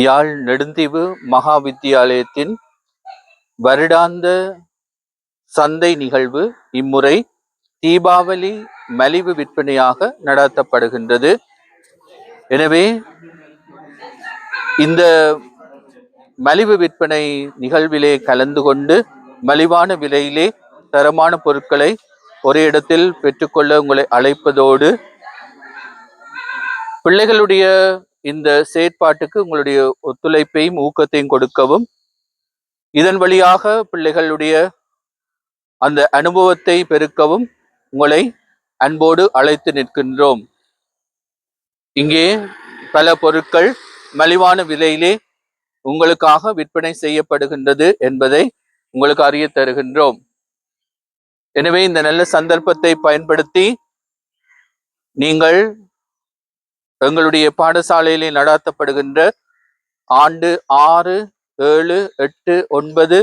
யாழ் நெடுந்தீவு மகா வித்தியாலயத்தின் வருடாந்த சந்தை நிகழ்வு இம்முறை தீபாவளி மலிவு விற்பனையாக நடத்தப்படுகின்றது. எனவே இந்த மலிவு விற்பனை நிகழ்விலே கலந்து கொண்டு மலிவான விலையிலே தரமான பொருட்களை ஒரே இடத்தில் பெற்றுக்கொள்ள உங்களை அழைப்பதோடு, பிள்ளைகளுடைய இந்த செயற்பாட்டுக்கு உங்களுடைய ஒத்துழைப்பையும் ஊக்கத்தையும் கொடுக்கவும், இதன் வழியாக பிள்ளைகளுடைய அந்த அனுபவத்தை பெருக்கவும் உங்களை அன்போடு அழைத்து நிற்கின்றோம். இங்கே பல பொருட்கள் மலிவான விலையிலே உங்களுக்காக விற்பனை செய்யப்படுகின்றது என்பதை உங்களுக்கு அறிய தருகின்றோம். எனவே இந்த நல்ல சந்தர்ப்பத்தை பயன்படுத்தி நீங்கள் எங்களுடைய பாடசாலையிலே நடாத்தப்படுகின்ற ஆண்டு 6, 7, 8, 9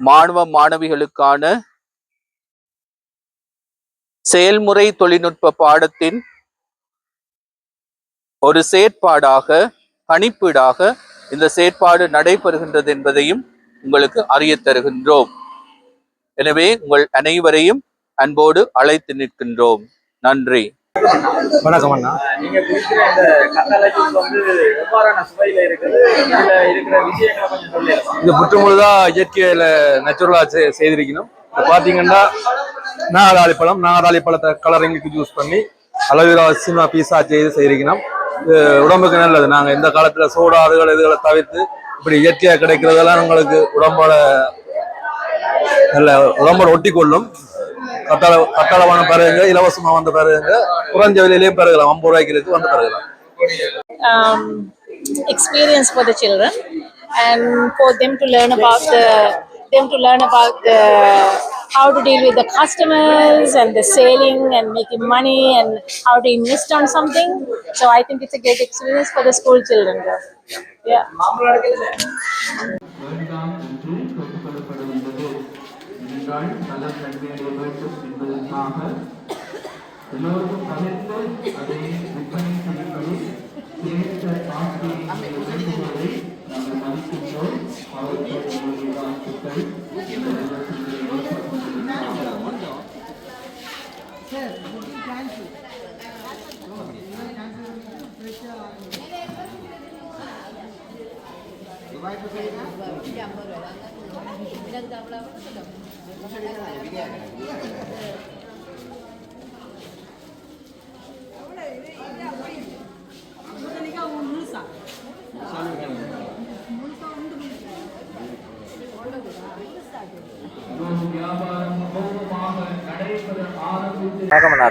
மாணவ மாணவிகளுக்கான செயல்முறை தொழில்நுட்ப பாடத்தின் ஒரு செயற்பாடாக, கணிப்பீடாக இந்த செயற்பாடு நடைபெறுகின்றது என்பதையும் உங்களுக்கு அறிய தருகின்றோம். எனவே உங்கள் அனைவரையும் அன்போடு அழைத்து நிற்கின்றோம். நன்றி. வணக்கம் அண்ணா. நீங்க குறிப்பிட்ட இந்த கட்டளைக்கு வந்து எவ்வாறான சுவையில இருக்குது, இதுல இருக்கிற விஷயங்களை கொஞ்சம் சொல்லுங்க. இது புற்றுமுழுதா இயற்கையில நேச்சுரலா செய்திருக்கணும். இப்போ பாத்தீங்கன்னா நாகதாளி பழத்தை கலரிங்க்கு யூஸ் பண்ணி அளவிலா சின்ன பீஸா செய்திருக்கணும். உடம்புக்கு நல்லது. நாங்க இந்த காலத்துல சோடா அதுகளை இதுகளை தவிர்த்து இப்படி இயற்கையா கிடைக்கிறதெல்லாம் உங்களுக்கு உடம்போட ஒட்டி கொள்ளும். கட்டளவான பருகுங்க, இலவசமா வந்த பருகுங்க, குறைஞ்ச விலையிலையும் பருகலாம். 50 ரூபாய்க்கு இருக்கு, வந்து பருகலாம். Experience for the children and for them to learn about the how to deal with the customers and the selling and making money and how to invest on something. So I think it's a great experience for the school children. Yeah.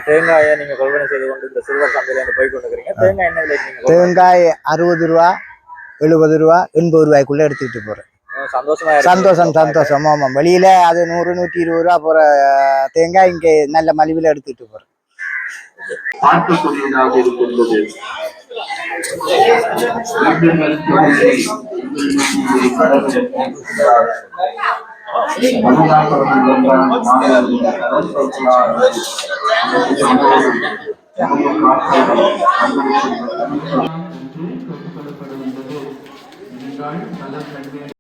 தேங்காயை நீங்க கொள்வனை செய்து கொண்டு இந்த சிறுவர் சந்தையில போய் கொண்டிருக்கீங்க. தேங்காய் என்ன விலை? தேங்காய் 60 ரூபா, 70 ரூபா, 80 ரூபாய்க்குள்ள எடுத்துக்கிட்டு போறேன். சந்தோஷம். ஆமா, வெளியில அது 100, 120 ரூபா போற தேங்காய் இங்க நல்ல மலிவில எடுத்துக்கிட்டு போறேன்.